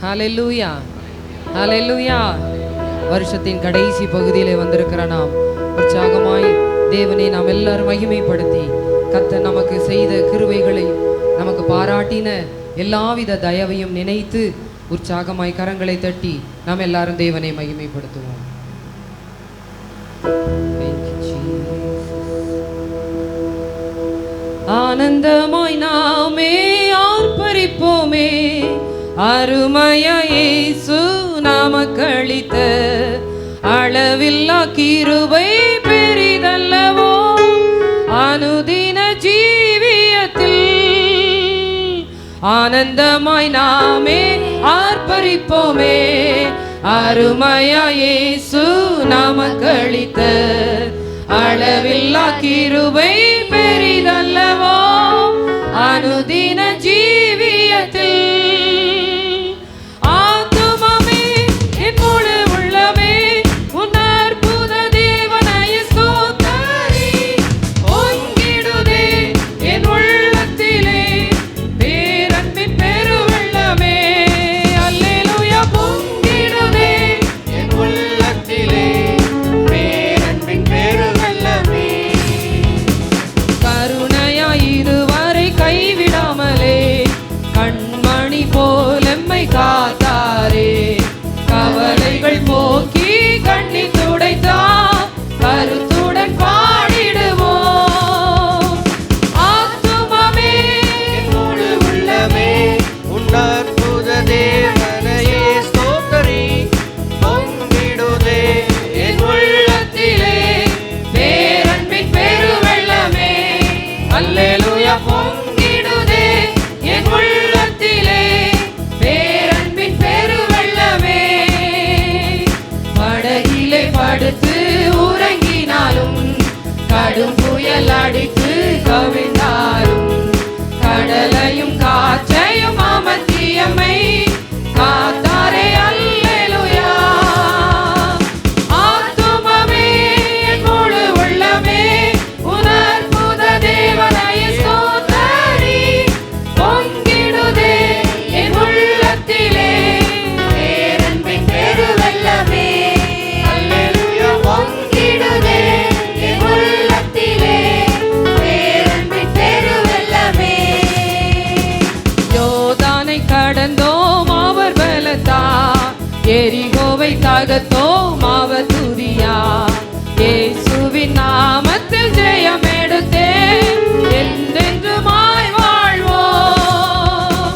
ஹல்லேலூயா, ஹல்லேலூயா. வருஷத்தின் கடைசி பகுதியிலே வந்திருக்கிற நாம் உற்சாகமாய் தேவனை நாம் எல்லாரும் மகிமைப்படுத்தி கர்த்தர் நமக்கு செய்த கிருபைகளை நமக்கு பாராட்டின எல்லாவித தயவையும் நினைத்து உற்சாகமாய் கரங்களை தட்டி நாம் எல்லாரும் தேவனை மகிமைப்படுத்துவோம். ஆனந்தமாய் நாமே ஆர்ப்பரிப்போமே, அருமையா இயேசு நமக்களித்த அளவில்லா கிருபை பெரிதல்லவோ. அனுதின ஜீவியத்தில் ஆனந்தமாய் நாமே ஆர்ப்பரிப்போமே, அருமையா இயேசு நமக்களித்த அளவில்லா கிருபை பெரிதல்லவோ. அனுதின ஜீவியத்தில் ஆத்துமமே என் முழு உள்ளமே உன் அற்புத தேவனாய ஸ்தோத்திரி. பொங்கிடுதே என் உள்ளத்திலே பேரன்பின் பெருவெள்ளமே. அல்லேலூயா. பொங்கிடுதே என் உள்ளத்திலே பேரன்பின் பெருவெள்ளமே. கருணையாய் இதுவரை கைவிடாமலே கண்மணி போல் எம்மை காத்தாரே. கவலைகள் போக்கி கண்ணீர் துடைத்தார், கருத்துடன் பாடிடுவோம். ஆத்துமமே முழு உள்ளமே உன் அற்புத தேவனையே ஸ்தோத்திரி. பொங்கிடுதே என் உள்ளத்திலே பேரன்பின் பெருவெள்ளமே. அல்லேலூயா. பொங்கிடுதே என் உள்ளத்திலே பேரன்பின் பெருவெள்ளமே. படகிலே படுத்து உறங்கினாலும் கடும் புயல் அடித்து கவிழ்ந்தாலும் கடலையும் காற்றையும் அமர்த்தியம்மை காத்தாரே. அல்லேலூயா. ஆத்துமமே என் முழு உள்ளமே உன் அற்புத தேவனாய ஸ்தோத்திரி. பொங்கிடுதே என் உள்ளத்திலே பேரன்பின் பெருவெள்ளமே. அல்லேலூயா. பொங்கிடுதே என் உள்ளத்திலே பேரன்பின் பெருவெள்ளமே. யோர்தானை கடந்தோம் அவர் பலத்தால், எரிகோவை தகர்த்தோம் அவர் துதியால். இயேசுவின் நாமத்தில் ஜெயம் எடுத்தே என்றென்றுமாய் வாழ்வோம்.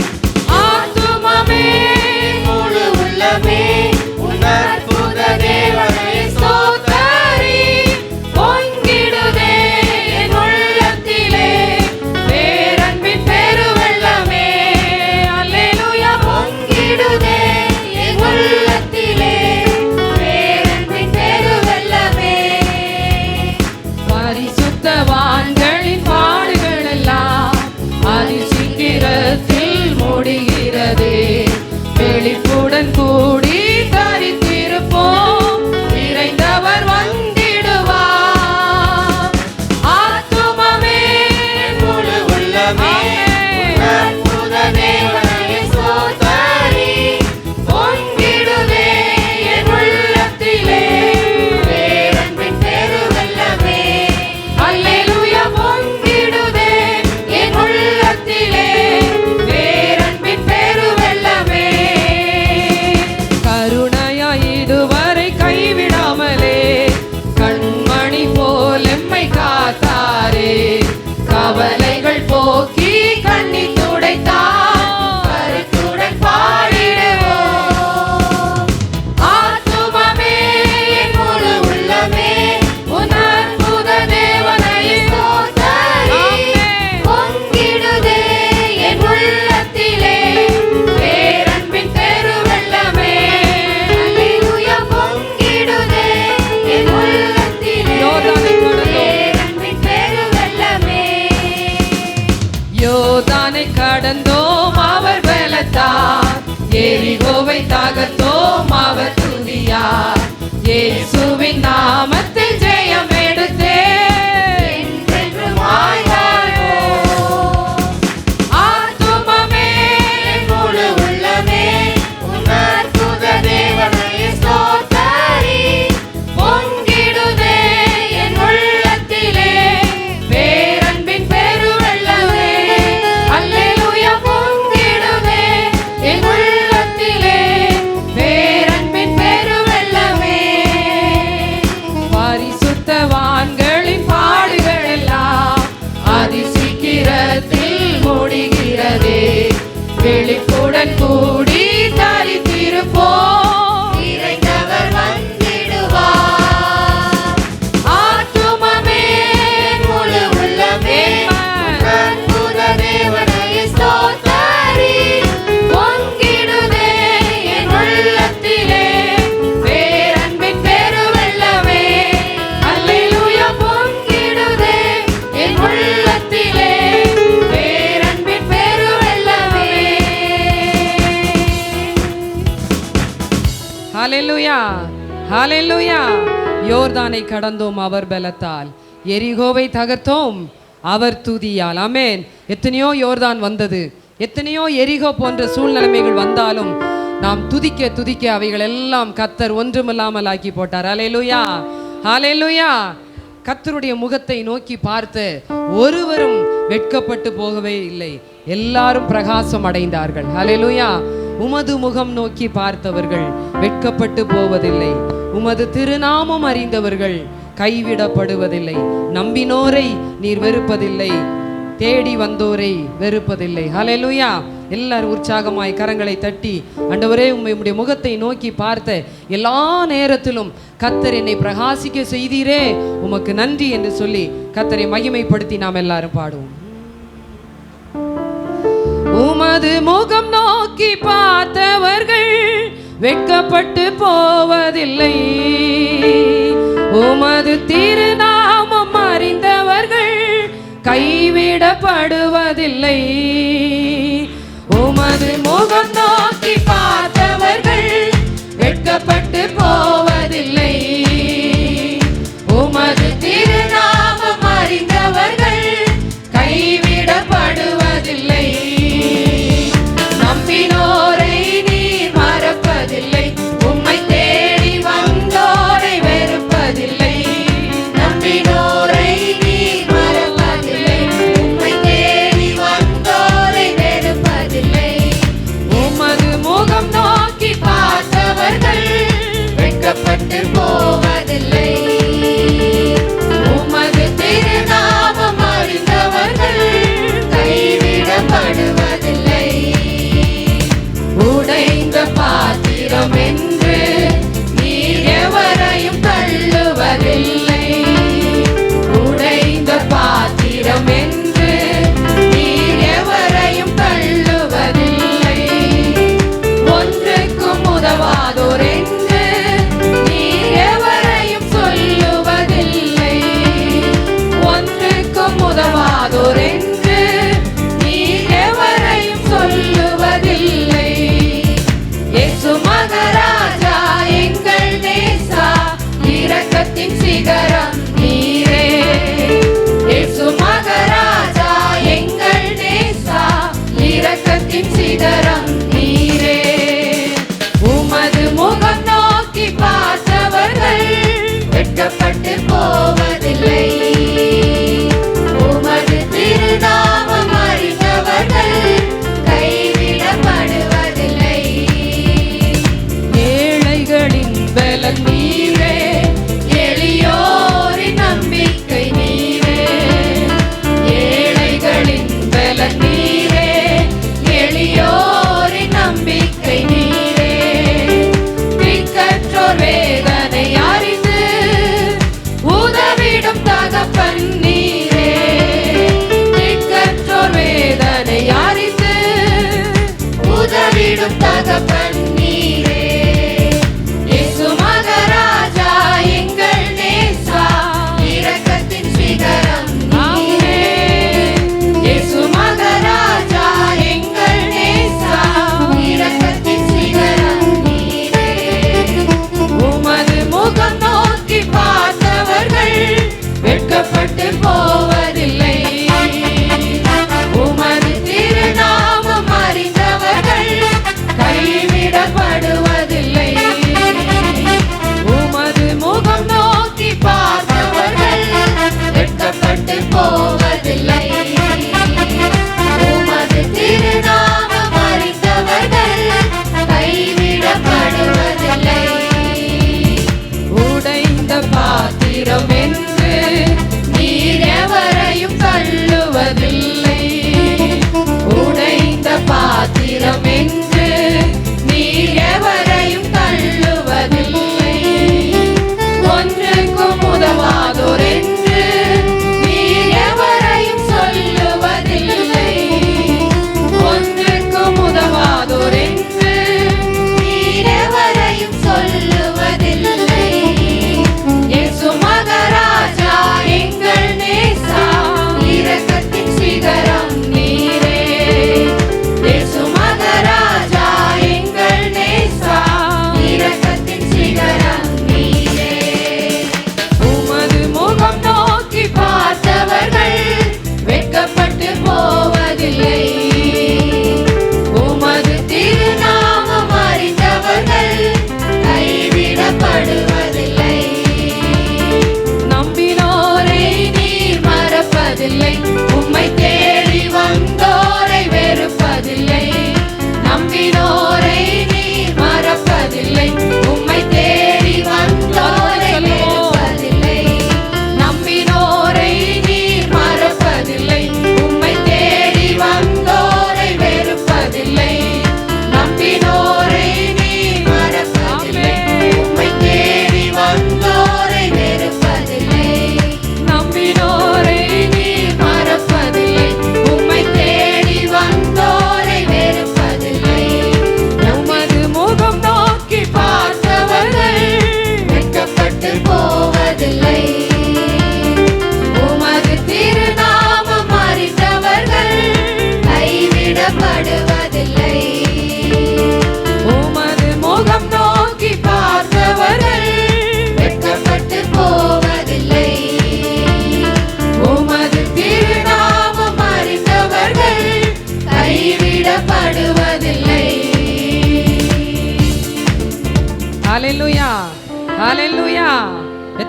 ஆத்துமமே முழு உள்ளமே உன் அற்புத தேவனாய ஸ்தோத்திரி. பொங்கிடுதே என் உள்ளத்திலே பேரன்பின் பெருவெள்ளமே. அல்லேலூயா. பொங்கிடுதே என் உள்ளத்திலே பேரன்பின் பெருவெள்ளமே. பரிசுத்தவான்களின் பாடுகள் எல்லாம் அதிசீக்கிரத்தில் முடிகிறதே. வெளிப்புடன் கூடி தரித்திருப்போம், இறைந்தவர் வந்திடுவார். ஆத்துமமே முழு உள்ளமே உன் அற்புத தேவனாய ஸ்தோத்திரி. பொங்கிடுதே என் உள்ளத்திலே பேரன்பின் பெருவெள்ளமே. அல்லேலூயா. பொங்கிடுதே என் உள்ளத்திலே பேரன்பின் பெருவெள்ளமே. கருணையாய் இதுவரை கைவிடாமலே கண்மணி போல் எம்மை காத்தாரே. கவலைகள் போக்கி கண்ணீர் துடைத்தார், கருத்துடன் பாடிடுவோம். ஆத்துமமே என் முழு உள்ளமே உன் அற்புத தேவனாய ஸ்தோத்திரி. பொங்கிடுதே என் உள்ளத்திலே பேரன்பின் பெருவெள்ளமே. அல்லேலூயா. பொங்கிடுதே என் உள்ளத்திலே பேரன்பின் பெருவெள்ளமே. யோர்தானை கடந்தோம் அவர் பலத்தால், எரிகோவை தகர்த்தோம் அவர் துதியால். இயேசுவின் நாமத்தில் ஜெயம் எடுத்தே என்றென்றுமாய் வாழ்வோம். ஆத்துமமே முழு உள்ளமே உன் ஹல்லேலூயா. யோர்தானை கடந்தோம் அவர் பலத்தால், எரிகோவை தகர்த்தோம் அவர் துதியால். ஆமென். எத்தனையோ யோர்தான் வந்தது, எத்தனையோ எரிகோ போன்ற சூழ்நிலைமைகள் வந்தாலும் நாம் துதிக்க துதிக்க அவைகள் எல்லாம் கர்த்தர் ஒன்றுமில்லாமல் ஆக்கி போட்டார். ஹல்லேலூயா, ஹல்லேலூயா. கர்த்தருடைய முகத்தை நோக்கி பார்த்து ஒருவரும் வெட்கப்பட்டு போகவே இல்லை, எல்லாரும் பிரகாசம் அடைந்தார்கள். ஹல்லேலூயா. உமது முகம் நோக்கி பார்த்தவர்கள் வெட்கப்பட்டு போவதில்லை, உமது திருநாமம் அறிந்தவர்கள் கைவிடப்படுவதில்லை. நம்பினோரை நீர் வெறுப்பதில்லை, தேடி வந்தோரை வெறுப்பதில்லை. ஹல்லேலூயா. எல்லாரும் உற்சாகமாய் கரங்களை தட்டி, ஆண்டவரே உம்முடைய முகத்தை நோக்கி பார்த்த எல்லா நேரத்திலும் கர்த்தர் என்னை பிரகாசிக்க செய்தீரே, உமக்கு நன்றி என்று சொல்லி கர்த்தரை மகிமைப்படுத்தி நாம் எல்லாரும் பாடுவோம். உமது முகம் நோக்கி பார்த்தவர்கள் வெட்கப்பட்டு போவதில்லை, உமது திருநாமம் அறிந்தவர்கள் கைவிடப்படுவதில்லை. உமது முகம் நோக்கி பார்த்தவர்கள் வெட்கப்பட்டு போவதில்லை, உமது திருநாமம் அறிந்தவர்கள் கைவிடப்படுவதில்லை. நம்பினோரை நீர் மறப்பதில்லை, உம்மை தேடி வந்தோரை வெறுப்பதில்லை. நம்பினோரை நீர் மறப்பதில்லை, உம்மை தேடி வந்தோரை வெறுப்பதில்லை. உமது முகம் நோக்கி பார்த்தவர்கள் வெட்கப்பட்டு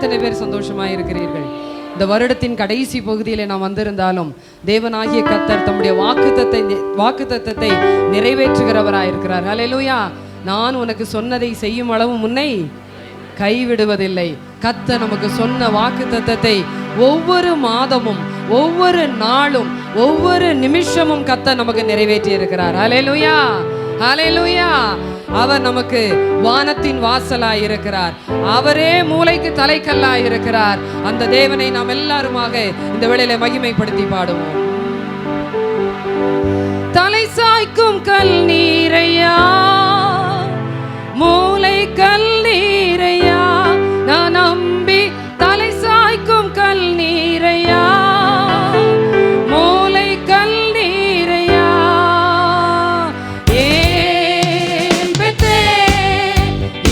எத்தனை பேர் சந்தோஷமாக இருக்கிறீர்கள்? இந்த வருடத்தின் கடைசி பகுதியில் நாம் வந்திருந்தாலும் தேவனாகிய கர்த்தர் தம்முடைய வாக்குத்தத்தத்தை நிறைவேற்றுகிறவராயிருக்கிறார். ஹல்லேலூயா. நான் உனக்கு சொன்னதை செய்யும் அளவு முன்னை கைவிடுவதில்லை. கர்த்தர் நமக்கு சொன்ன வாக்குத்தத்தத்தை ஒவ்வொரு மாதமும், ஒவ்வொரு நாளும், ஒவ்வொரு நிமிஷமும் கர்த்தர் நமக்கு நிறைவேற்றி இருக்கிறார். ஹல்லேலூயா, ஹல்லேலூயா. அவர் நமக்கு வானத்தின் வாசலாய் இருக்கிறார். அவரே மூளைக்கு தலைக்கல்லாய் இருக்கிறார். அந்த தேவனை நாம் எல்லாருமாக இந்த வேளையில மகிமைப்படுத்தி பாடுவோம். தலை சாய்க்கும் கல் நீரையா, மூளை கல் நீரையா, நான் நம்பி தலை சாய்க்கும் கல் நீரையா, மூளை கல் நீரையா. ஏன் பெத்தே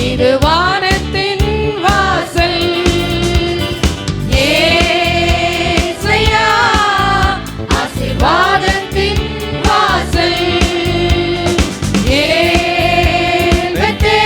இது வானத்தின் வாசல், ஏசையா ஆசீர்வாதத்தின் வாசல். ஏன் பெத்தே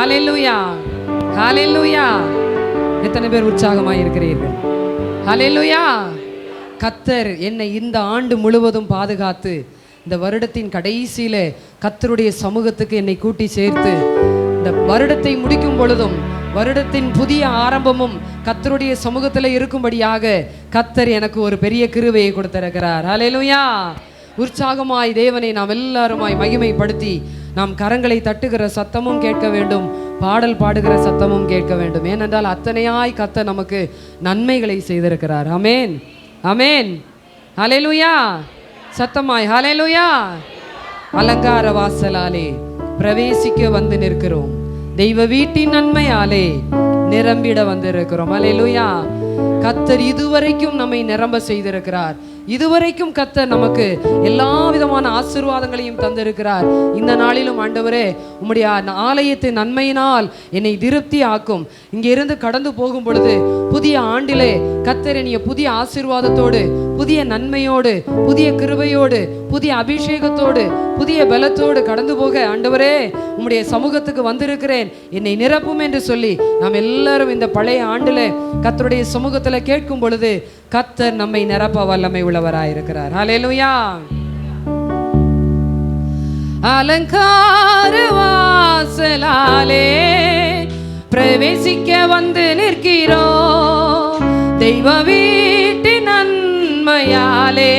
ஹல்லேலூயா, ஹல்லேலூயா. எத்தனை பேர் உற்சாகமாய் இருக்கிறீர்கள்? ஹல்லேலூயா. கர்த்தர் என்னை இந்த ஆண்டு முழுவதும் பாதுகாத்து இந்த வருடத்தின் கடைசியில கர்த்தருடைய சமூகத்துக்கு என்னை கூட்டி சேர்த்து இந்த வருடத்தை முடிக்கும் பொழுதும் வருடத்தின் புதிய ஆரம்பமும் கர்த்தருடைய சமூகத்தில் இருக்கும்படியாக கர்த்தர் எனக்கு ஒரு பெரிய கிருபையை கொடுத்திருக்கிறார். ஹல்லேலூயா. உற்சாகமாய் தேவனை நாம் எல்லாருமாய் மகிமைப்படுத்தி நாம் கரங்களை தட்டுகிற சத்தமும் கேட்க வேண்டும், பாடல் பாடுகிற சத்தமும் கேட்க வேண்டும். ஏனென்றால் அத்தனையாய் கர்த்தர் நமக்கு நன்மைகளை செய்திருக்கிறார். ஆமென், ஆமென். ஹல்லேலூயா. சத்தமாய் ஹல்லேலூயா. அலங்கார வாசலாலே பிரவேசிக்க வந்து நிற்கிறோம், தெய்வ வீட்டின் நன்மையாலே நிரம்பிட வந்திருக்கிறோம். ஹல்லேலூயா. கர்த்தர் இதுவரைக்கும் நம்மை நிரம்ப செய்திருக்கிறார். இதுவரைக்கும் கர்த்தர் நமக்கு எல்லா விதமான ஆசீர்வாதங்களையும் தந்திருக்கிறார். இந்த நாளிலும் ஆண்டவரே உம்முடைய ஆலயத்தின் நன்மையினால் என்னை திருப்தி ஆக்கும். இங்கே இருந்து கடந்து போகும் பொழுது புதிய ஆண்டிலே கர்த்தர் என்னைய புதிய ஆசீர்வாதத்தோடு, புதிய நன்மையோடு, புதிய கிருபையோடு, புதிய அபிஷேகத்தோடு, புதிய பலத்தோடு கடந்து போக ஆண்டவரே உம்முடைய சமூகத்துக்கு வந்திருக்கிறேன், என்னை நிரப்பும் என்று சொல்லி நாம் எல்லாரும் இந்த பழைய ஆண்டுல கர்த்தருடைய சமூகத்துல கேட்கும் பொழுது கர்த்தர் நம்மை நிரப்ப வல்லமை உள்ளவராயிருக்கிறார். ஹல்லேலூயா. அலங்கார வாசலாலே பிரவேசிக்க வந்து நிற்கிறோம், தெய்வ வீட்டின் நன்மையாலே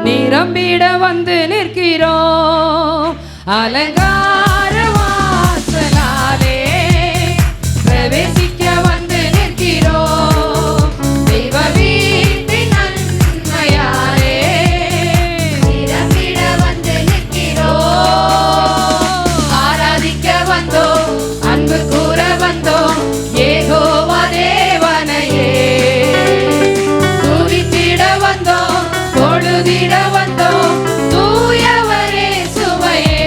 நிரம்பிட வந்து நிற்கிறோம். அலங்கார வாசலாலே பிரவேசிக்க வந்து நிற்கிறோம், தெய்வ வீட்டின் நன்மையாலே நிரம்பிட வந்து நிற்கிறோம். ஆராதிக்க வந்தோம், அன்பு கூற வந்தோம், யெகோவா தேவனையே துதித்திட வந்தோம், தொழுதிட வந்தோம், தூயவரே சுவையே.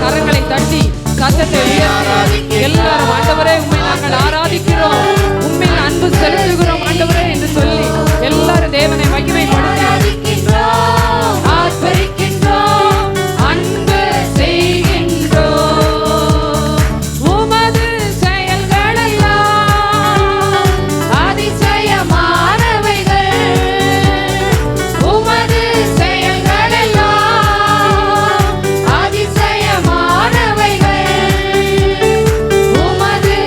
கரங்களை தட்டி சத்தத்தை உயர்த்தி எல்லாரும் ஆண்டவரே உம்மை நாங்கள் ஆராதிக்கிறோம், உம்மில் அன்பு செலுத்துகிறோம் ஆண்டவரே என்று சொல்லி எல்லாரும் தேவனை மகிமைப்படுத்தி ஆர்ப்பரிக்கின்றோம், அன்பு செய்கின்றோம். உமது செயல்கள் எல்லாம் அதிசயமானவைகள், உமது செயல்கள் எல்லாம் அதிசயமானவைகள், உமது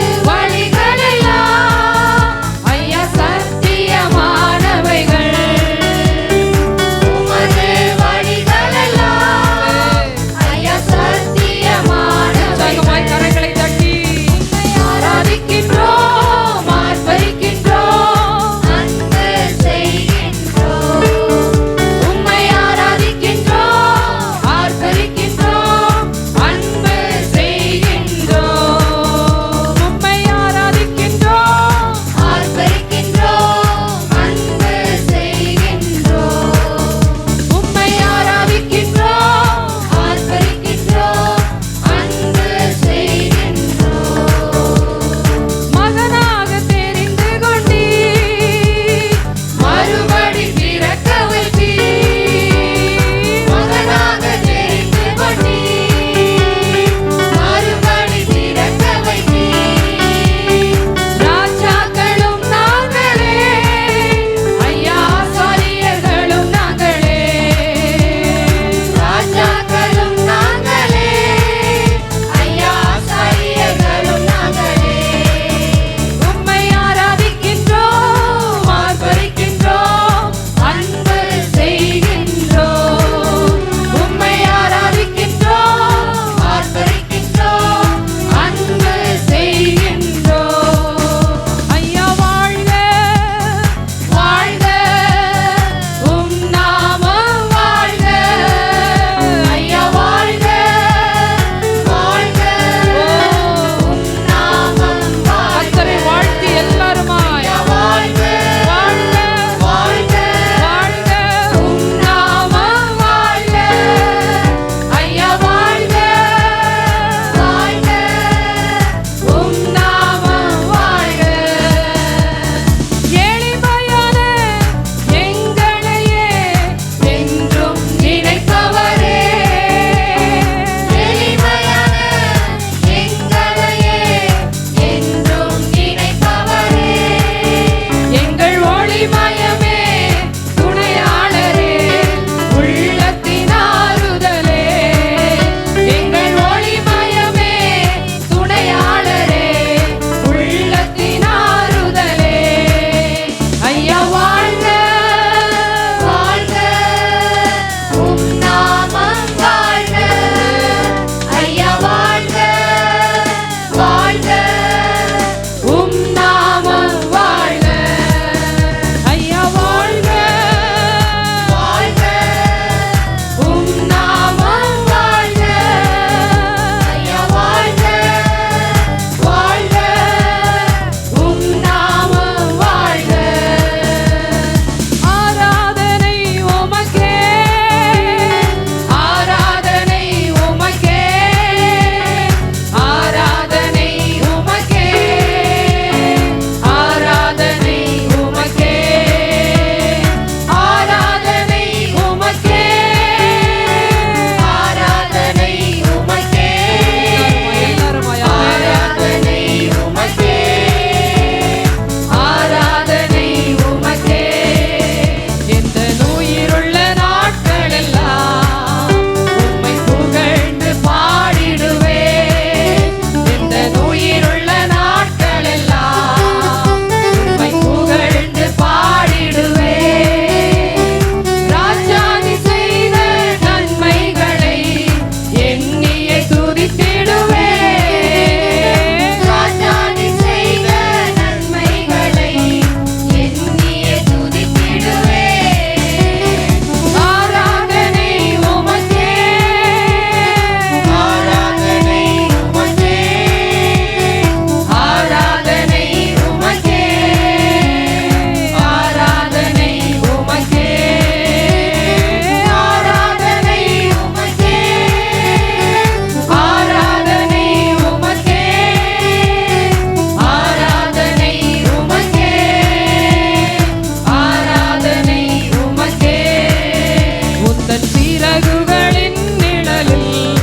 சிறகுகளின் நிழலில்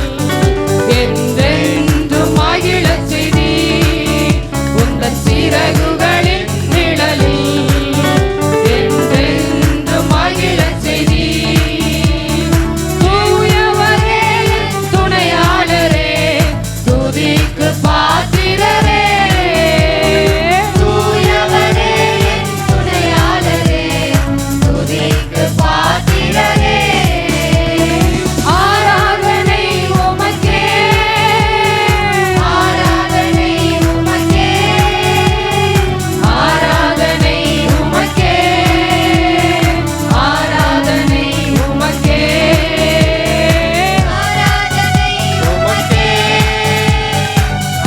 என்றென்றும் மகிழச் செய்தீர். உந்தன் சிறகுகளின் நிழலில் என்றென்றும் மகிழச் செய்தீர். தூயவரே துணையாளரே துதிக்கு பாத்திரரே. தூயவரே துணையாளரே துதிக்கு பாத்திரரே. ஆராதனை உமக்கே, ஆராதனை உமக்கே, ஆராதனை உமக்கே, ஆராதனை உமக்கே,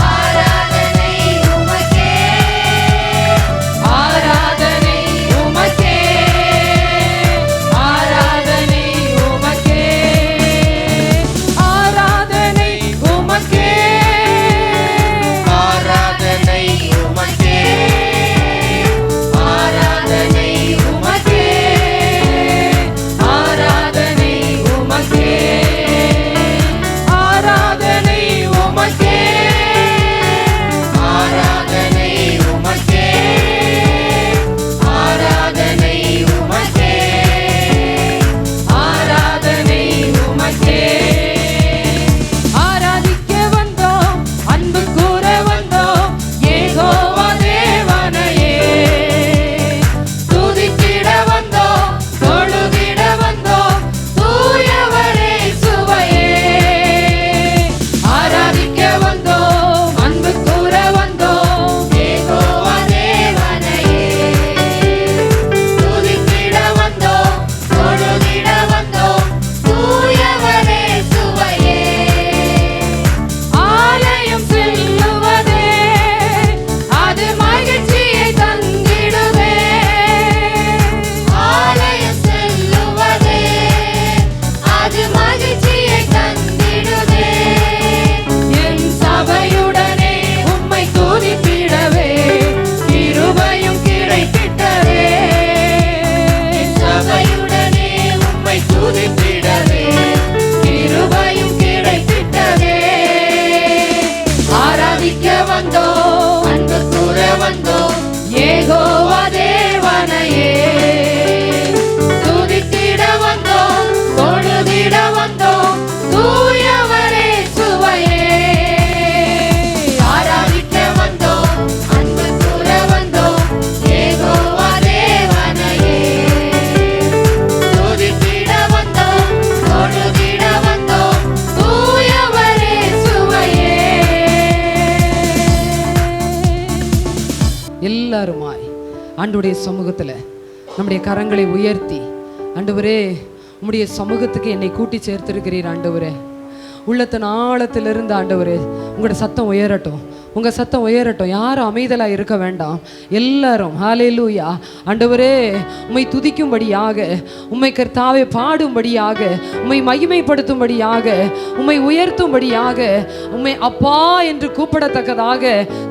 ஆராதனை உமக்கே, ஆராதனை உமக்கே, ஆராதனை உமக்கே, ஆராதனை உமக்கே, ஆராதனை உமக்கே, ஆராதனை உமக்கே, ஆராதனை உமக்கே, ஆராதனை உமக்கே, ஆராதனை உமக்கே, ஆராதனை உமக்கே, ஆராதனை உமக்கே, ஆராதனை உமக்கே. ஆராதிக்க வந்தோம், அன்பு கூற வந்தோம், யெகோவா தேவனையே. துதித்திட வந்தோம், தொழுதிட வந்தோம், தூயவரே சுவையே. ஆராதிக்க வந்தோம், அன்பு கூற வந்தோம், யெகோவா தேவனையே. துதித்திட வந்தோம், தொழுதிட வந்தோம், தூயவரே சுவையே. ஆலயம் செல்லுவதே அது மகிழ்ச்சியை தந்திடுவே. ஆலயம் செல்லுவதே அது மகிழ்ச்சியை தந்திடுவே. என் சபையுடனே உம்மை துதித்திடவே கிருபையும் கிடைத்திட்டதே. என் சபையுடனே உம்மை துதித்திடவே கிருபையும் கிடைத்திட்டதே. ஆராதிக்க வந்தோம், அன்பு கூற வந்தோம், யெகோவா தேவனையே. துதித்திட வந்தோம், தொழுதிட வந்தோம், தூயவரே சுவையே. ஆராதிக்க வந்தோம், அன்பு கூற வந்தோம், யெகோவா தேவனையே. துதித்திட வந்தோம், தொழுதிட வந்தோம், தூயவரே சுவையே. எல்லாருமாய் ஆண்டவருடைய சமூகத்தில் நம்முடைய கரங்களை உயர்த்தி, ஆண்டவரே உம்முடைய சமூகத்துக்கு என்னை கூட்டி சேர்த்திருக்கிறீர் ஆண்டவரே. உள்ளத்தின் ஆழத்திலிருந்து ஆண்டவரே உங்களோட சத்தம் உயரட்டும், உங்கள் சத்தம் உயரட்டும். யாரும் அமைதலாக இருக்க வேண்டாம். எல்லாரும் ஹல்லேலூயா. ஆண்டவரே உம்மை துதிக்கும்படியாக, உம்மை கர்த்தாவே பாடும்படியாக, உம்மை மகிமைப்படுத்தும்படியாக, உம்மை உயர்த்தும்படியாக, உம்மை அப்பா என்று கூப்பிடத்தக்கதாக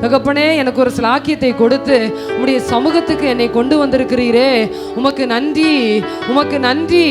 தகப்பனே எனக்கு ஒரு சிலாக்கியத்தை கொடுத்து உம்முடைய சமூகத்துக்கு என்னை கொண்டு வந்திருக்கிறீரே. உமக்கு நன்றி, உமக்கு நன்றி,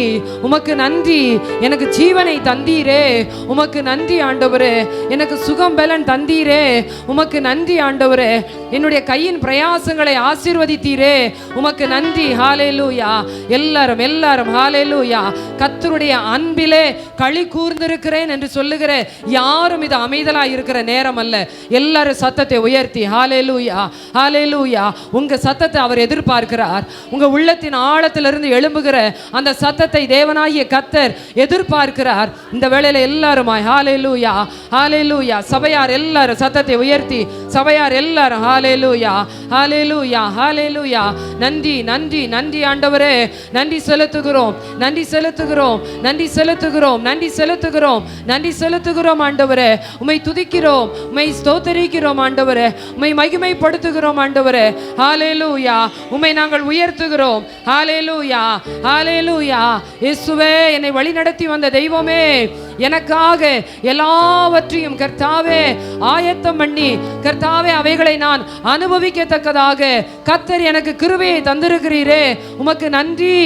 உமக்கு நன்றி. எனக்கு ஜீவனை தந்தீரே, உமக்கு நன்றி ஆண்டவரே. எனக்கு சுகம் பலன் தந்தீரே, உமக்கு நன்றி ஆண்டவரே. என்னுடைய கையின் பிரயாசங்களை ஆசீர்வதித்தீரே, உமக்கு நன்றி. ஹல்லேலூயா. எல்லாரும் எல்லாரும் ஹல்லேலூயா. கர்த்தருடைய அன்பிலே களி கூர்ந்திருக்கிறேன் என்று சொல்லுகிற யாரும் இது அமைதலாக இருக்கிற நேரம் அல்ல. எல்லாரும் சத்தத்தை உயர்த்தி ஹல்லேலூயா, ஹல்லேலூயா. உங்க சத்தத்தை அவர் எதிர்பார்க்கிறார். உங்க உள்ளத்தின் ஆழத்திலிருந்து எழும்புகிற அந்த சத்தத்தை தேவனாகிய கர்த்தர் எதிர்பார்க்கிறார். இந்த வேளையில எல்லாருமாய் ஹல்லேலூயா, ஹல்லேலூயா. சபையார் எல்லாரும் சத்தத்தை உயர்த்தி, சபையார் எல்லாரும் ஹல்லேலூயா, ஹல்லேலூயா, ஹல்லேலூயா. நன்றி நன்றி நன்றி ஆண்டவரே. நன்றி செலுத்துகிறோம், நன்றி செலுத்துகிறோம், நன்றி செலுத்துகிறோம், நன்றி செலுத்துகிறோம், நன்றி செலுத்துகிறோம் ஆண்டவரே. உம்மை துதிக்கிறோம், உம்மை ஸ்தோத்தரிக்கிறோம் ஆண்டவரே. உம்மை மகிமைப்படுத்துகிறோம் ஆண்டவரே. ஹல்லேலூயா. உம்மை நாங்கள் உயர்த்துகிறோம். ஹல்லேலூயா, ஹல்லேலூயா. இயேசுவே என்னை வழி நடத்தி வந்த தெய்வமே, எனக்காக எல்லாவற்றையும் கர்த்தாவே ஆயத்தம் பண்ணி கர்த்தாவே அவைகளை நான் அனுபவிக்கத்தக்கதாக கர்த்தர் எனக்கு கிருபையை தந்திருக்கிறீரே, உமக்கு நன்றி,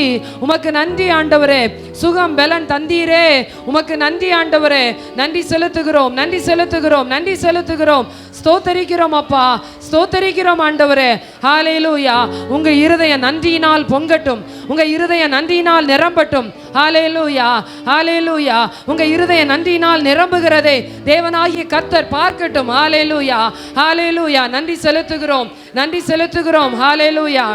உமக்கு நன்றி ஆண்டவரே. சுகம் பலன் தந்தீரே, உமக்கு நன்றி ஆண்டவரே. நன்றி செலுத்துகிறோம், நன்றி செலுத்துகிறோம், நன்றி செலுத்துகிறோம். ஸ்தோத்தரிக்கிறோம் அப்பா, ஸ்தோத்தரிக்கிறோம் ஆண்டவரே. ஹல்லேலூயா. உங்க இருதய நன்றியினால் பொங்கட்டும், உங்க இருதய நன்றியினால் நிரம்பட்டும். ஹல்லேலூயா, ஹல்லேலூயா. உங்க இருதய நன்றியினால் நிரம்புகிறதை தேவனாகிய கர்த்தர் பார்க்கட்டும். ஹல்லேலூயா, ஹல்லேலூயா. நன்றி செலுத்துகிறோம், நன்றி செலுத்துகிறோம். ஹல்லேலூயா,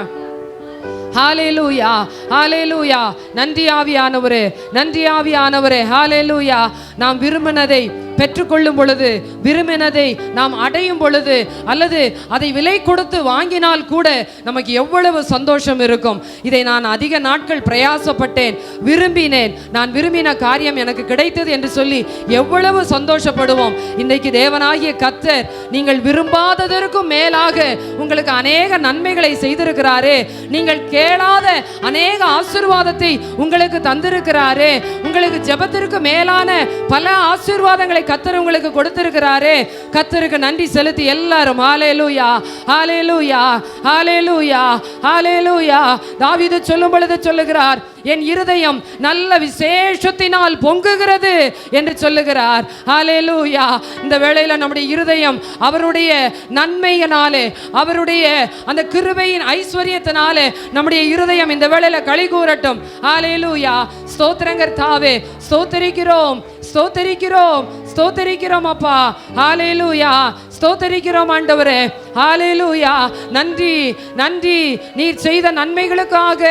ஹல்லேலூயா, ஹல்லேலூயா. நன்றி ஆவியானவரே, நன்றி ஆவியானவரே. ஹல்லேலூயா. நாம் விரும்பினதை பெற்றுக்கொள்ளும் பொழுது, விரும்பினதை நாம் அடையும் பொழுது, அல்லது அதை விலை கொடுத்து வாங்கினால் கூட நமக்கு எவ்வளவு சந்தோஷம் இருக்கும். இதை நான் அதிக நாட்கள் பிரயாசப்பட்டேன், விரும்பினேன், நான் விரும்பின காரியம் எனக்கு கிடைத்தது என்று சொல்லி எவ்வளவு சந்தோஷப்படுவோம். இன்றைக்கு தேவனாகிய கர்த்தர் நீங்கள் விரும்பாததற்கும் மேலாக உங்களுக்கு அநேக நன்மைகளை செய்திருக்கிறாரே, நீங்கள் கேளாத அநேக ஆசீர்வாதத்தை உங்களுக்கு தந்திருக்கிறாரே, உங்களுக்கு ஜெபத்திற்கு மேலான பல ஆசீர்வாதங்களை கர்த்தர் உங்களுக்கு கொடுத்திருக்கிறாரே. கர்த்தருக்கு நன்றி செலுத்தி எல்லாரும் ஹல்லேலூயா, ஹல்லேலூயா, ஹல்லேலூயா, ஹல்லேலூயா. தாவீது சொல்லும் பொழுது சொல்லுகிறார், என் இருதயம் நல்ல விசேஷத்தினால் பொங்குகிறது என்று சொல்லுகிறார். ஹல்லேலூயா. இந்த வேளையில நம்முடைய இருதயம் அவருடைய நன்மையினாலே, அவருடைய அந்த கிருபையின் ஐஸ்வரியத்தினாலே நம்முடைய இருதயம் இந்த வேளையில களி கூறட்டும். ஹல்லேலூயா. ஸ்தோத்திரங்கர் தாவே, ஸ்தோத்தரிக்கிறோம், ஸ்தோத்தரிக்கிறோம், ஸ்தோத்தரிக்கிறோம் அப்பா. ஹல்லேலூயா. ஸ்தோத்தரிக்கிறோம் ஆண்டவரே. ஹல்லேலூயா. நன்றி, நன்றி. நீர் செய்த நன்மைகளுக்காக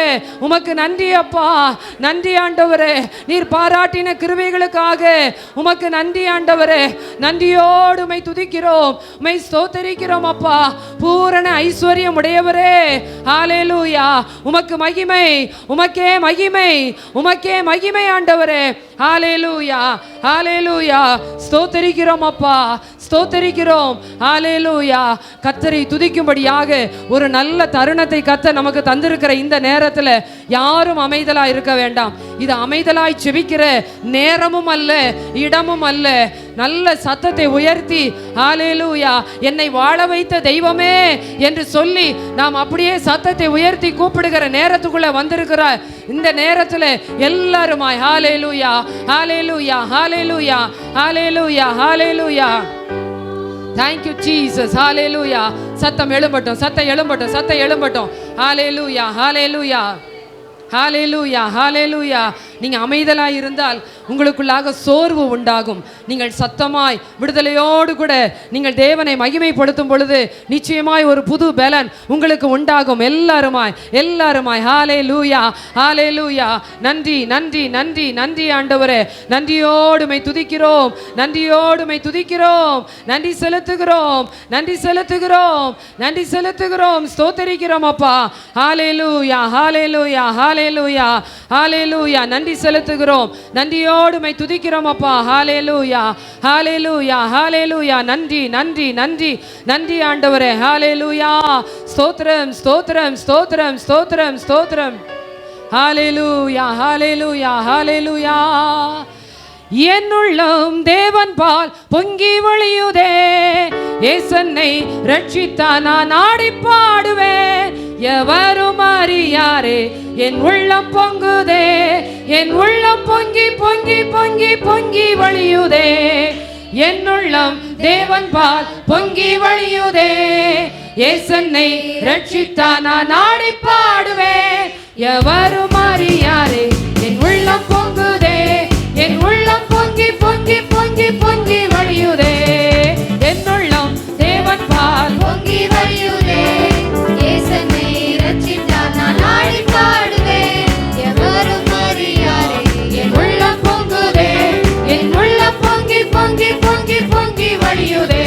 உமக்கு நன்றி அப்பா. நன்றி ஆண்டவரே. நீர் பாராட்டின கிருபைகளுக்காக உமக்கு நன்றி ஆண்டவரே. நன்றியோடு உம்மை துதிக்கிறோம், உம்மை ஸ்தோத்தரிக்கிறோம் அப்பா. பூரண ஐஸ்வர்யம் உடையவரே. ஹல்லேலூயா. உமக்கு மகிமை, உமக்கே மகிமை, உமக்கே மகிமை ஆண்டவரே. ஹல்லேலூயா, ஹல்லேலூயா. ஸ்தோத்தரிக்கிறோம் அப்பா, ஸ்தோத்தரிக்கிறோம். ஹல்லேலூயா. கர்த்தரை துதிக்கும்படியாக ஒரு நல்ல தருணத்தை கர்த்தர் நமக்கு தந்திருக்கிற இந்த நேரத்தில் யாரும் அமைதலாய் இருக்க வேண்டாம். இது அமைதலாய் செபிக்கிற நேரமும் அல்ல, இடமும் அல்ல. நல்ல சத்தத்தை உயர்த்தி ஹல்லேலூயா, என்னை வாழ வைத்த தெய்வமே என்று சொல்லி நாம் அப்படியே சத்தத்தை உயர்த்தி கூப்பிடுகிற நேரத்துக்குள்ள வந்திருக்கிற இந்த நேரத்தில் எல்லாருமாய் ஹல்லேலூயா, ஹல்லேலூயா, ஹல்லேலூயா, ஹல்லேலூயா, ஹல்லேலூயா. Thank you Jesus. Hallelujah. சத்தம் எழும்பட்டும், சத்தம் எழும்பட்டும், சத்தம் எழும்பட்டும். Hallelujah, hallelujah, ஹல்லேலூயா, ஹல்லேலூயா. நீங்கள் அமைதலாய் இருந்தால் உங்களுக்குள்ளாக சோர்வு உண்டாகும். நீங்கள் சத்தமாய் விடுதலையோடு கூட நீங்கள் தேவனை மகிமைப்படுத்தும் பொழுது நிச்சயமாய் ஒரு புது பலன் உங்களுக்கு உண்டாகும். எல்லாருமாய், எல்லாருமாய் ஹல்லேலூயா, ஹல்லேலூயா. நன்றி, நன்றி, நன்றி, நன்றி ஆண்டவரே. நன்றியோடுமை துதிக்கிறோம், நன்றியோடுமை துதிக்கிறோம், நன்றி செலுத்துகிறோம், நன்றி செலுத்துகிறோம், நன்றி செலுத்துகிறோம். ஸ்தோத்தரிக்கிறோம் அப்பா. ஹல்லேலூயா, ஹல்லேலூயா, ஹல்லேலூயா, ஹல்லேலூயா. நன்றி செலுத்துகிறோம், நன்றியோடுமை துதிக்கிறோம் அப்பா. ஹல்லேலூயா, ஹல்லேலூயா, ஹல்லேலூயா. நன்றி, நன்றி, நன்றி, நன்றி ஆண்டவரே. ஹல்லேலூயா. ஸ்தோத்திரம், ஸ்தோத்திரம், ஸ்தோத்திரம், ஸ்தோத்திரம், ஸ்தோத்திரம். ஹல்லேலூயா, ஹல்லேலூயா, ஹல்லேலூயா. என்னுள்ளம் தேவன் பால் பொங்கி வழியுதே, ஏசன்னை ரட்சித்தான் நான் ஆடி பாடுவேன். எவரும் அறியாரே என் உள்ளம் பொங்குதே, என் உள்ளம் பொங்கி பொங்கி பொங்கி பொங்கி வழியுதே. என்னுள்ளம் தேவன் பால் பொங்கி வழியுதே, ஏசன்னை ரட்சித்தான் நான் ஆடி பாடுவேன். எவரும் அறியாரே என் உள்ளம் பொங்குதே, என் உள்ளம் பொங்கி பொங்கி பொங்கி பொங்கி வழியுதே. என்னுள்ளம் தேவன் பால் பொங்கி வழியுதே, ஏசன்னை ரட்சித்தார் நான் ஆடி பாடுவேன். எவரும் அறியாரே என் உள்ளம் பொங்குதே, என் உள்ளம் பொங்கி பொங்கி பொங்கி பொங்கி வழியுதே.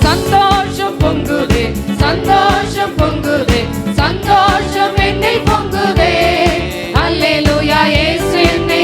சந்தோஷம் பொங்குதே, சந்தோஷம் பொங்குதே, சந்தோஷம் என்னை பொங்குதே. அல்லேலூயா, இயேசு என்னை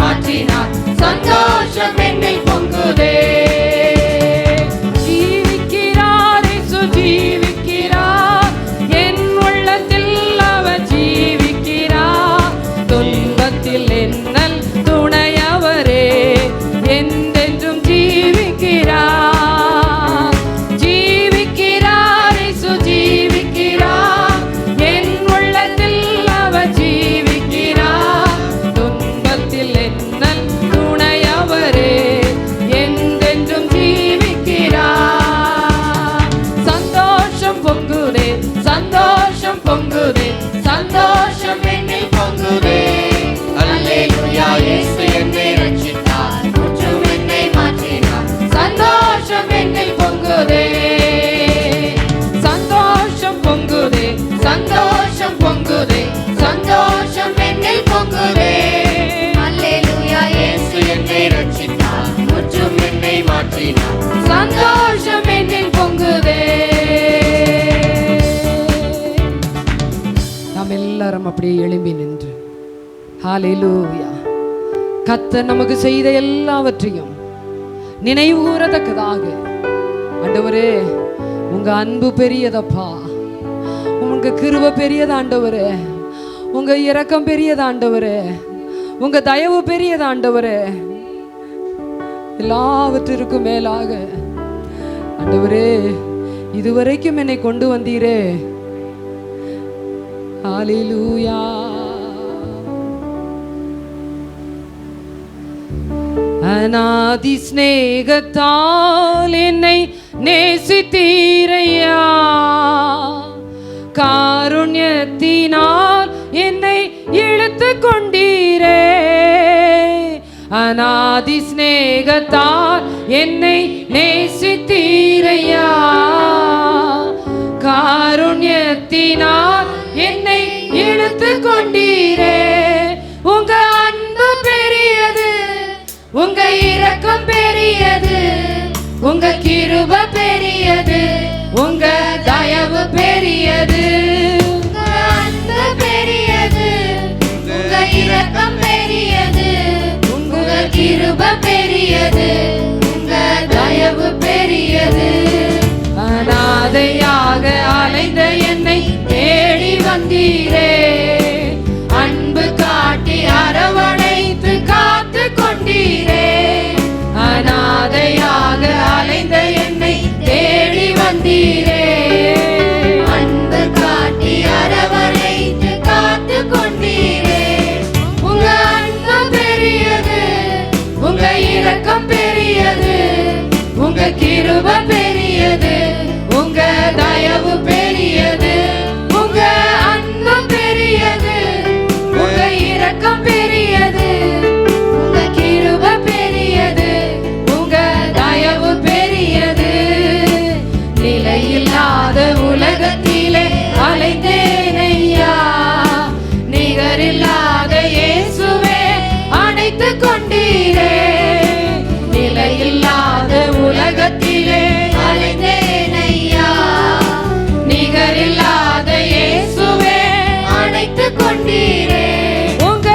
மாற்றினார். சந்தோஷம் என்னில் பொங்குதே. ஜீவிக்கிறார் இயேசு ஜீவிக்கிறார், என் உள்ளத்தில் அவர் ஜீவிக்கிறார். துன்பத்தில் என்னல் துணையவரே, என்றென்றும் ஜீவிக்கிறார். ஜீவிக்கிறார் இயேசு ஜீவிக்கிறார், என் உள்ளத்தில் அவர் ஜீவிக்கிறார். துன்பத்தில் என்னல் துணையவரே, என்றென்றும் ஜீவிக்கிறார். சந்தோஷம் பொங்குதே, சந்தோஷம் பொங்குதே, சந்தோஷம் என்னில் பொங்குதே. அல்லேலூயா, இயேசு என்னை ரட்சித்தார், முற்றும் என்னை மாற்றினார். சந்தோஷம் என்னில் பொங்குதே, சந்தோஷம் பொங்குதே, சந்தோஷம் பொங்குதே, சந்தோஷம் என்னில் பொங்குதே. அல்லேலூயா, இயேசு என்னை ரட்சித்தார், முற்றும் என்னை மாற்றினார். சந்தோஷம் என்னில் பொங்குதே. நாம் எல்லாரும் அப்படியே எழும்பி நின்று ஹல்லேலூயா, கர்த்தர் நமக்கு செய்த எல்லாவற்றையும் நினைவு கூறத்தக்கதாக, ஆண்டவரே உங்க அன்பு பெரியதப்பா, உங்க கிருபை பெரியது ஆண்டவரே, உங்க இரக்கம் பெரியது ஆண்டவரே, உங்க தயவு பெரியது ஆண்டவரே. எல்லாவற்றிற்கும் மேலாக ஆண்டவரே இதுவரைக்கும் என்னை கொண்டு வந்தீரே. ஹல்லேலூயா. அநாதி ஸ்நேகத்தால் என்னை நேசித்தீரையா, காருண்யத்தினால் என்னை இழுத்து கொண்டீரே. அநாதி ஸ்நேகத்தால் என்னை நேசித்தீரையா, காருண்யத்தினால் என்னை இழுத்து கொண்டீரே. உங்க அன்பு பெரியது, உங்க இரக்கம் பெரியது, உங்க கிருபை பெரியது, உங்க தயவு பெரியது. உங்க அன்பு பெரியது, உங்க இரக்கம் பெரியது, உங்க கிருபை பெரியது, உங்க தயவு பெரியது. அநாதையாக அலைந்த என்னை தேடி வந்தீரே, அன்பு காட்டி அரவணைத்து காத்து கொண்டீரே. அநாதையாக அலைந்த என்னை தேடி வந்தீரே, அன்பு காட்டி அரவணைத்து காத்து கொண்டீரே. உங்க அன்பு பெரியது, உங்க இரக்கம் பெரியது, உங்க கிருபை பெரியது, உங்க தயவு பெரியது. உங்க அன்பு பெரியது, உங்க இரக்கம் பெரியது, உங்க கிருபை பெரியது, உங்க தயவு பெரியது. நிலையில்லாத உலகத்திலே அலைந்தேனையா, நிகரில்லாத இயேசுவே அணைத்து கொண்டீரே. நிலையில்லாத உலகத்திலே அலைந்தேனையா, நிகரில்லாத இயேசுவே அணைத்து கொண்டீரே. உங்க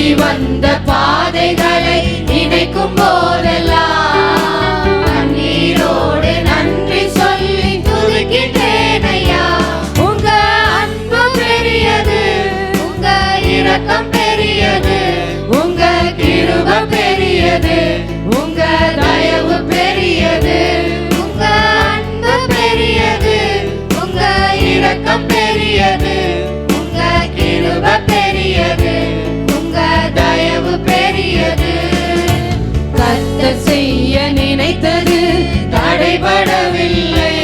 நடத்தி வந்த பாதைகளை நினைக்கும் போதெல்லாம் கண்ணீரோடு நன்றி சொல்லி துதிக்கின்றேன் ஐயா. உங்க அன்பு பெரியது, உங்க இரக்கம் பெரியது, உங்க கிருபை பெரியது, உங்க தயவு பெரியது. உங்க அன்பு பெரியது, உங்க இரக்கம் பெரியது, உங்க கிருபை பெரியது, உங்க தயவு பெரியது. கர்த்தர் செய்ய நினைத்தது தடைபடவில்லை,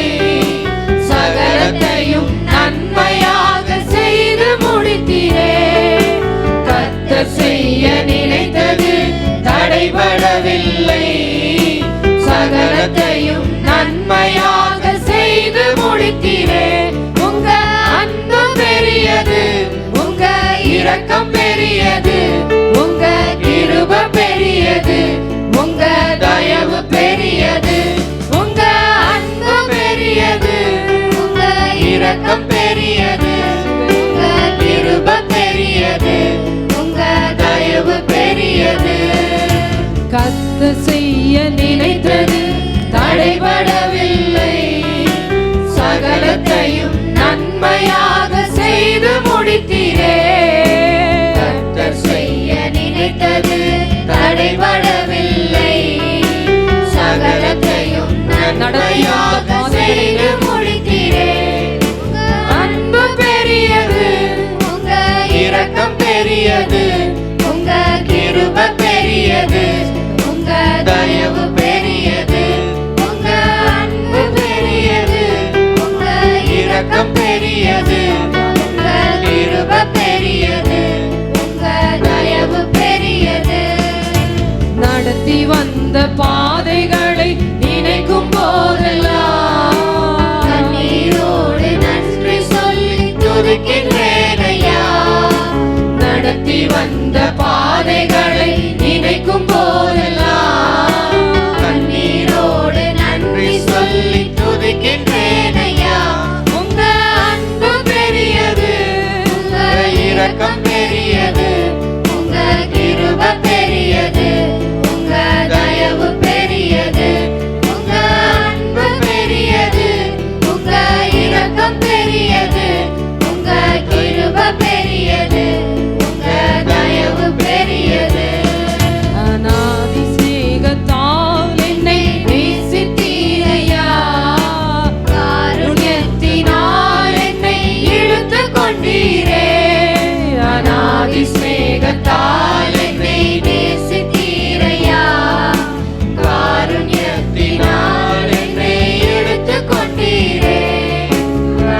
சகலத்தையும் நன்மையாக செய்து முடித்தீரே. கர்த்தர் செய்ய நினைத்தது தடைபடவில்லை, சகலத்தையும் நன்மையாக செய்து முடித்தீரே. உங்க அன்பு பெரியது, உங்க இரக்கம் பெரியது, உங்க கிருபை பெரியது, உங்க தயவு பெரியது. உங்க அன்பு பெரியது, உங்க இரக்கம் பெரியது, உங்க கிருபை பெரியது, உங்க தயவு பெரியது. கர்த்தர் செய்ய நினைத்தது தடைபடவில்லை, சகலத்தையும் நன்மையாக செய்து முடித்தீரே. கர்த்தர் செய்ய நினைத்தது தடைபடவில்லை, சகலத்தையும் நன்மையாக செய்து முடித்தீரே. அன்பு பெரியது, உங்க இரக்கம் பெரியது, உங்க கிருபை பெரியது, உங்க தயவு பெரியது. உங்க அன்பு பெரியது, உங்க இரக்கம் பெரியது, உங்க கிருபை பெரியது, உங்க தயவு பெரியது. நடத்தி வந்த பாதைகளை நினைக்கும் போதெல்லாம் கண்ணீரோடு நன்றி சொல்லி துதிக்கின்றேன் ஐயா. நடத்தி வந்த பாதைகளை நினைக்கும் போதெல்லாம் கண்ணீரோடு நன்றி சொல்லி துதிக்கின்றேன் ஐயா. உங்க அன்பு பெரியது, உங்க இரக்கம் பெரியது, உங்க கிருபை பெரியது, உங்க தயவு பெரியது. உங்க அன்பு பெரியது, உங்க இரக்கம் பெரியது, உங்க கிருபை பெரியது, உங்க தயவு பெரியது. அநாதி சிநேகத்தால் என்னை நேசித்தீரையா, காருண்யத்தினால் என்னை இழுத்து கொண்டீரே. அநாதி சிநேகத்தால் என்னை நேசித்தீரையா, காருண்யத்தினால் என்னை இழுத்து கொண்டீரே.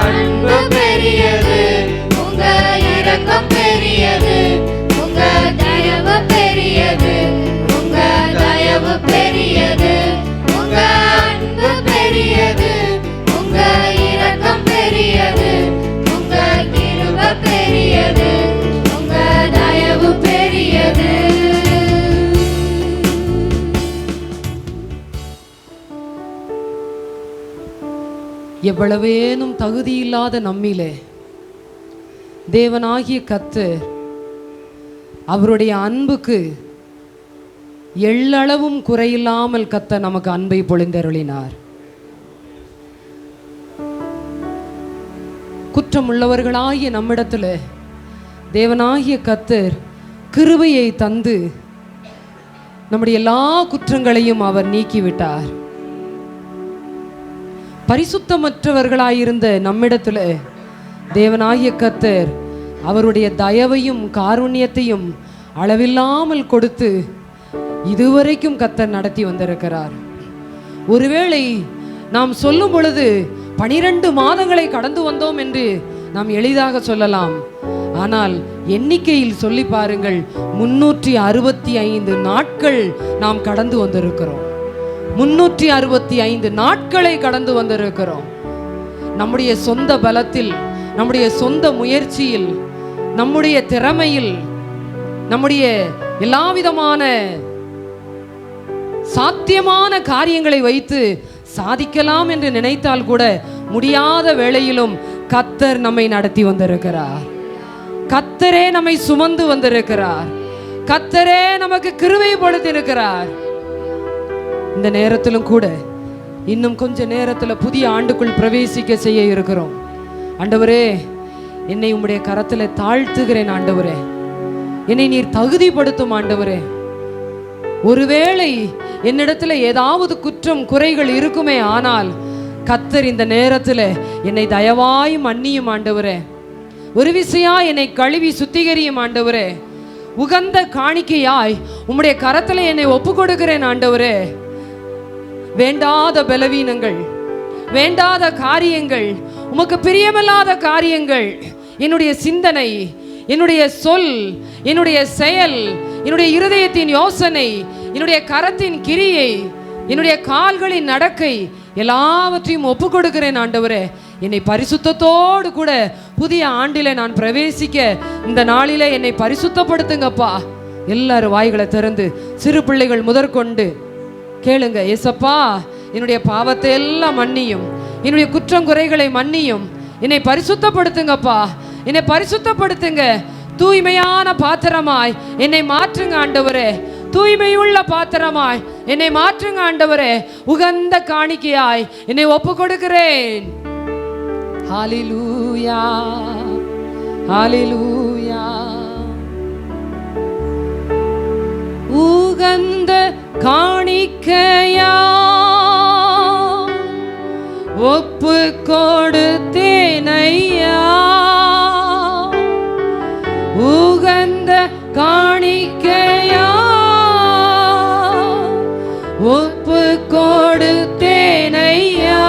அன்பு பெரியது, உங்க இரக்கம் பெரியது, உங்க தயவு பெரியது, உங்க தயவு பெரியது. உங்க அன்பு பெரியது, உங்க இரக்கம் பெரியது, உங்க கிருபை பெரியது, உங்க தயவு பெரியது. எவ்வளவேனும் தகுதியில்லாத நம்மிலே தேவனாகிய கர்த்தர் அவருடைய அன்புக்கு எள்ளளவும் குறையில்லாமல் கர்த்தர் நமக்கு அன்பை பொழிந்தருளினார். குற்றமுள்ளவர்களாகிய நம்மிடத்துல தேவனாகிய கர்த்தர் கிருபையை தந்து நம்முடைய எல்லா குற்றங்களையும் அவர் நீக்கிவிட்டார். பரிசுத்தமற்றவர்களாயிருந்த நம்மிடத்துல தேவனாகிய கர்த்தர் அவருடைய தயவையும் காருண்யத்தையும் அளவில்லாமல் கொடுத்து இதுவரைக்கும் கர்த்தர் நடத்தி வந்திருக்கிறார். ஒருவேளை நாம் சொல்லும் பொழுது 12 மாதங்களை கடந்து வந்தோம் என்று நாம் எளிதாக சொல்லலாம். ஆனால் எண்ணிக்கையில் சொல்லி பாருங்கள், 365 நாட்கள் நாம் கடந்து வந்திருக்கிறோம். 365 நாட்களை கடந்து வந்திருக்கிறோம். நம்முடைய சொந்த பலத்தில், நம்முடைய சொந்த முயற்சியில், நம்முடைய திறமையில், நம்முடைய எல்லாவிதமான சாத்தியமான காரியங்களை வைத்து சாதிக்கலாம் என்று நினைத்தால் கூட முடியாத வேளையிலும் கர்த்தர் நம்மை நடத்தி வந்திருக்கிறார். கர்த்தரே நம்மை சுமந்து வந்திருக்கிறார். கர்த்தரே நமக்கு கிருபைப்படுத்தி இருக்கிறார். இந்த நேரத்திலும் கூட இன்னும் கொஞ்ச நேரத்துல புதிய ஆண்டுக்குள் பிரவேசிக்க செய்ய இருக்கிறோம். ஆண்டவரே, என்னை உம்முடைய கரத்துல தாழ்த்துகிறேன். ஆண்டவரே, என்னை நீர் தகுதிப்படுத்தும். ஆண்டவரே, ஒருவேளை என்னிடத்துல ஏதாவது குற்றம் குறைகள் இருக்குமே, ஆனால் கர்த்தர் இந்த நேரத்துல என்னை தயவாய் மன்னியும். ஆண்டவரே, ஒரு விசையா என்னை கழுவி சுத்திகரியும். ஆண்டவரே, உகந்த காணிக்கையாய் உம்முடைய கரத்துல என்னை ஒப்பு கொடுக்கிறேன். ஆண்டவரே, வேண்டாத பலவீனங்கள், வேண்டாத காரியங்கள், உமக்கு பிரியமில்லாத காரியங்கள், என்னுடைய சிந்தனை, என்னுடைய சொல், என்னுடைய செயல், என்னுடைய இருதயத்தின் யோசனை, என்னுடைய கரத்தின் கிரியை, என்னுடைய கால்களின் நடக்கை எல்லாவற்றையும் ஒப்பு கொடுக்கிறேன். ஆண்டவரே, என்னை பரிசுத்தத்தோடு கூட புதிய ஆண்டில நான் பிரவேசிக்க இந்த நாளில என்னை பரிசுத்தப்படுத்துங்கப்பா. எல்லாரும் வாய்களை திறந்து சிறு பிள்ளைகள் முதற்கொண்டு கேளுங்க. ஏசப்பா, என்னுடைய பாவத்தை எல்லாம் மன்னியும், என்னுடைய குற்றம் குறைகளை மன்னியும், என்னை பரிசுத்தப்படுத்துங்கப்பா, என்னை பரிசுத்தப்படுத்துங்க. தூய்மையான பாத்திரமாய் என்னை மாற்றுங்க ஆண்டவரே, தூய்மையுள்ள பாத்திரமாய் என்னை மாற்றுங்க ஆண்டவரே. உகந்த காணிக்கையாய் என்னை ஒப்பு கொடுக்கிறேன். ஹல்லேலூயா, ஹல்லேலூயா. உகந்த காணிக்கையா ஒப்பு கொடுத்தேனையா, உகந்த காணிக்கையா ஒப்பு கொடுத்தேனையா,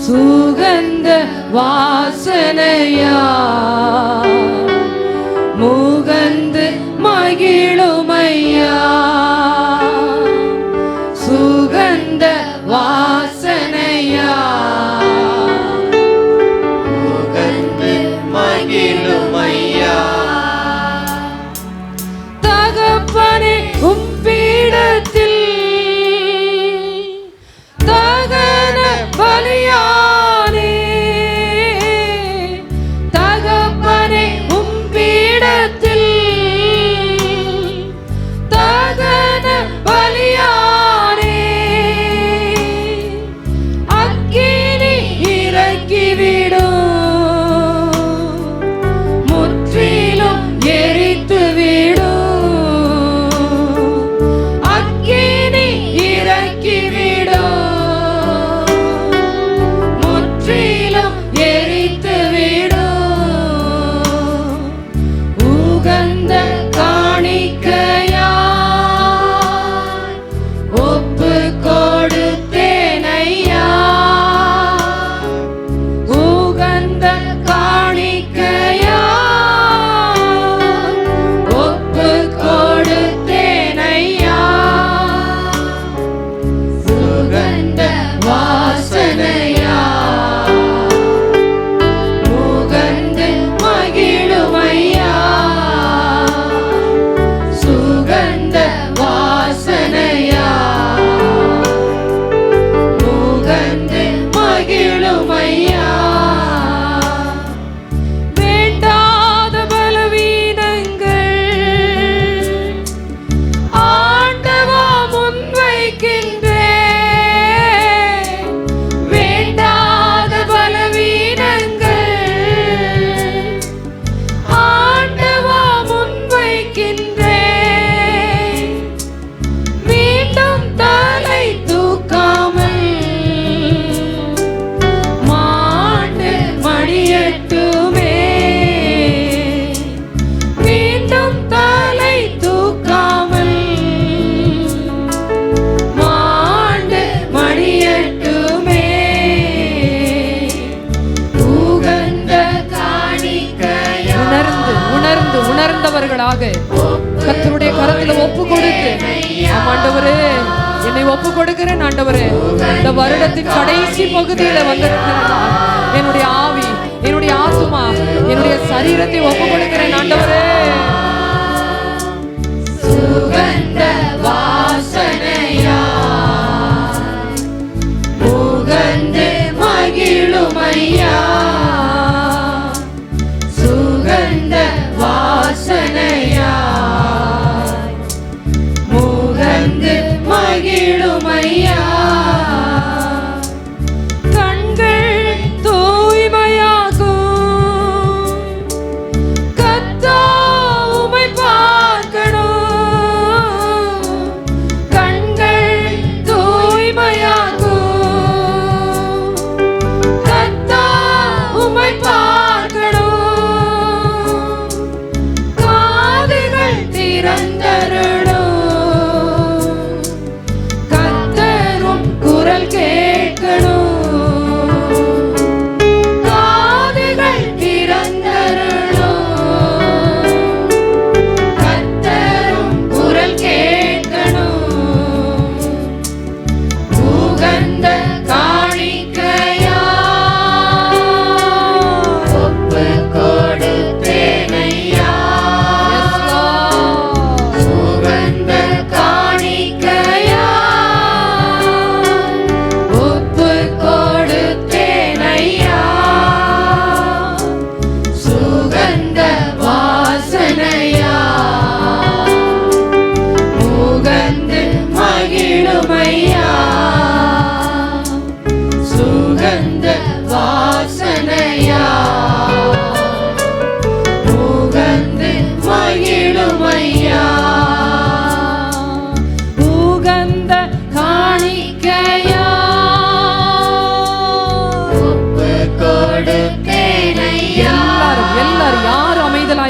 சுகந்த வாசனையா முகந்து மகிழுமையா, சுகந்த வாசனையா முகந்து மகிழுமையா. தகப்பனே, உம் பீடத்தில் தகன பலியானே, தகப்பனே, உம் பீடத்தில் தகன பலியானே, அக்கினி இறக்கிவிடும், முற்றிலும் எரித்து விடும், அக்கினி இறக்கிவிடும், முற்றிலும் எரித்து விடும், உகந்த காணிக்கையா ஒப்பு கொடுத்தேனையா, உகந்த காணிக்கையா ஒப்பு கொடுத்தேனையா, சுகந்த வாசனையா முகந்து மகிழுமையா, சுகந்த வாசனையா முகந்து மகிழுமையா. வேண்டாத பலவீனங்கள் ஆண்டவா முன்வைக்கின்றேன், வேண்டாத பலவீனங்கள் ஆண்டவா முன்வைக்கின்றேன், மீண்டும் தலை தூக்காமல் மாண்டு மணியட்டுமே, மீண்டும் தலை தூக்காமல் மாண்டு மணியட்டுமே, உகந்த காணிக்கையா உணர்ந்தவர்களாக கர்த்தருடைய கரத்துல ஒப்பு கொடுத்து, ஆண்டவரே, என்னை ஒப்பு கொடுக்கிறேன். ஆண்டவரே, இந்த வருடத்தின் கடைசி பகுதியில வந்திருக்கிறேன். என்னுடைய ஆவி, என்னுடைய ஆத்துமா, என்னுடைய சரீரத்தை ஒப்பு கொடுக்கிறேன். ஆண்டவரே, சுகந்த வாசனையா முகந்து மகிழுமையா, சுகந்த வாசனையா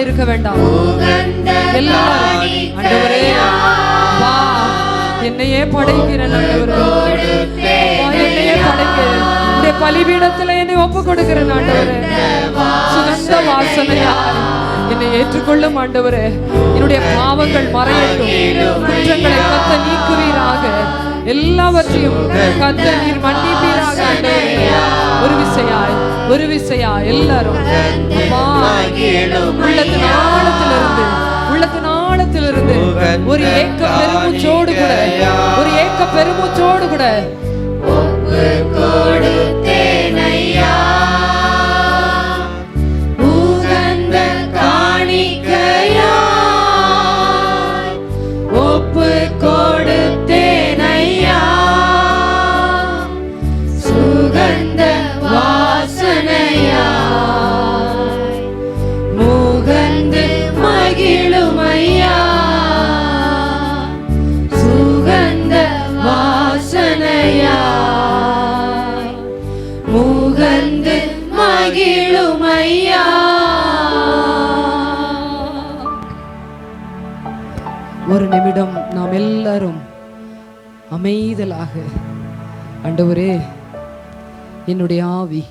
இருக்க வேண்டாம். எல்லாரும் ஆண்டவரே வா, என்னையே படைக்கிறேன் ஆண்டவரே, என்னையே படைக்கிறேன், உடைய பலிபீடத்துல என்னை ஒப்பு கொடுக்கிறேன் ஆண்டவரே. சுகந்த வாசனையா என்னை ஏற்றுக்கொள்ளும் ஆண்டவரே. என்னுடைய பாவங்கள் மறையட்டும், குற்றங்களை கத்த நீக்குவீராக, எல்லாவற்றையும் கத்த நீர் மன்னிப்பீராக ஆண்டவரே. ஒரு விசையாய் எல்லாரும் உள்ளத்தின் ஆழத்திலிருந்து ஒரு ஏக்க பெருமூச்சோடு கூட ஒப்பு கொடுத்தேனையா, உகந்த காணிக்கையா ஒப்பு கொடுத்தேனையா, சுகந்த வாசனையா முகந்து மகிழுமையா, சுகந்த வாசனையா முகந்து மகிழுமையா. ஒரு நிமிடம் நாம் எல்லாரும் அமைதலாக, ஆண்டவரே என்னுடைய ஆவி,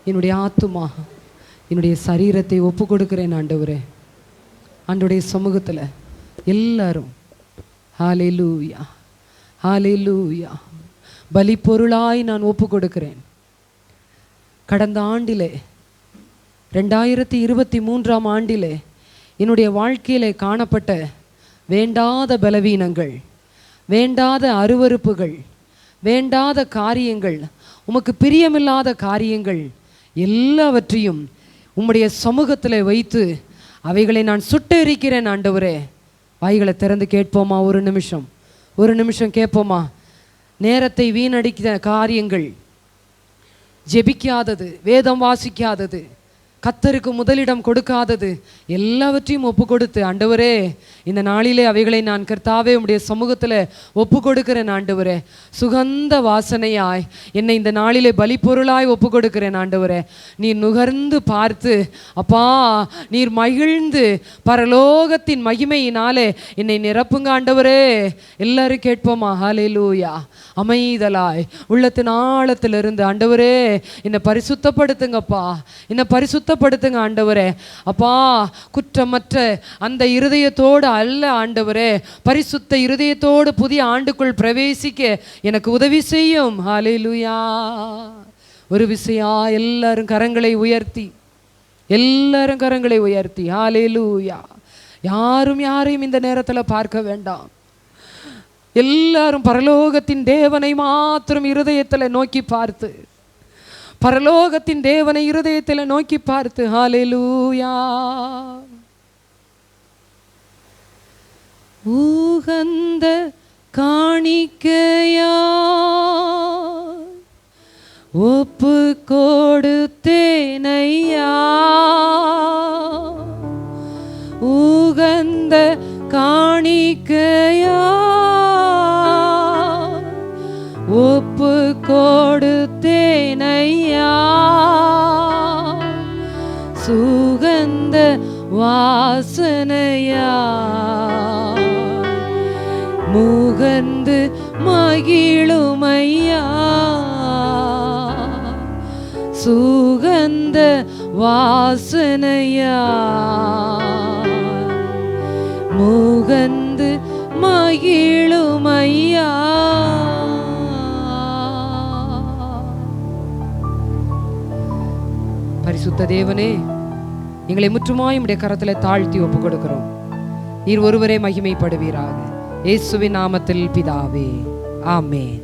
என்னுடைய ஆத்துமா, என்னுடைய சரீரத்தை ஒப்பு கொடுக்கிறேன் ஆண்டவரே. ஆண்டவருடைய சமூகத்தில் எல்லாரும் ஹல்லேலூயா ஹல்லேலூயா பலி பொருளாய் நான் ஒப்பு கொடுக்கிறேன். கடந்த ஆண்டிலே 2023ஆம் ஆண்டிலே என்னுடைய வாழ்க்கையிலே காணப்பட்ட வேண்டாத பலவீனங்கள், வேண்டாத அருவருப்புகள், வேண்டாத காரியங்கள், உமக்கு பிரியமில்லாத காரியங்கள் எல்லாவற்றையும் உம்முடைய சமூகத்தில் வைத்து அவைகளை நான் சுட்டெரிக்கிறேன் ஆண்டவரே. வாய்களை திறந்து கேட்போமா? ஒரு நிமிஷம் கேட்போமா? நேரத்தை வீணடிக்கிற காரியங்கள், ஜெபிக்காதது, வேதம் வாசிக்காதது, கர்த்தருக்கு முதலிடம் கொடுக்காதது எல்லாவற்றையும் ஒப்பு கொடுத்து, ஆண்டவரே இந்த நாளிலே அவைகளை நான் கர்த்தாவே உம்முடைய சமூகத்தில் ஒப்பு கொடுக்கிறேன் ஆண்டவரே. சுகந்த வாசனையாய் என்னை இந்த நாளிலே பலி பொருளாய் ஒப்பு கொடுக்கிறேன் ஆண்டவரே. நீர் நுகர்ந்து பார்த்து அப்பா, நீர் மகிழ்ந்து பரலோகத்தின் மகிமையினாலே என்னை நிரப்புங்க ஆண்டவரே. எல்லாரும் கேட்போமா? ஹல்லேலூயா. அமைதலாய் உள்ளத்தின் ஆழத்திலிருந்து ஆண்டவரே என்னை பரிசுத்தப்படுத்துங்கப்பா, என்னை பரிசுத்தப்படுத்துங்க ஆண்டவரே. அப்பா, குற்றமற்ற அந்த இருதயத்தோடு அல்ல ஆண்டவரே, பரிசுத்த இருதயத்தோடு புதிய ஆண்டுக்குள் பிரவேசிக்க எனக்கு உதவி செய்யும். ஹல்லேலூயா. ஒரு விசையா எல்லாரும் கரங்களை உயர்த்தி ஹல்லேலூயா. யாரையும் இந்த நேரத்தில் பார்க்க வேண்டாம். எல்லாரும் பரலோகத்தின் தேவனை மாத்திரம் இருதயத்தில் நோக்கி பார்த்து, பரலோகத்தின் தேவனை இருதயத்தில் நோக்கி பார்த்து ஹல்லேலூயா. உகந்த காணிக்கையா ஒப்பு கொடுத்தேனையா, உகந்த காணிக்கையா ஒப்பு கொடுத்தேனையா, சுகந்த வாசனையா முகந்து மகிழுமையா, சுகந்த வாசனையா முகந்து மகிழுமையா. பரிசுத்த தேவனே, எங்களை முற்றுமாய் உம்முடைய கரத்தில் தாழ்த்தி ஒப்பு கொடுக்கிறோம். நீர் ஒருவரே மகிமைப்படுவீராக. இயேசுவின் நாமத்தில் பிதாவே, ஆமென்.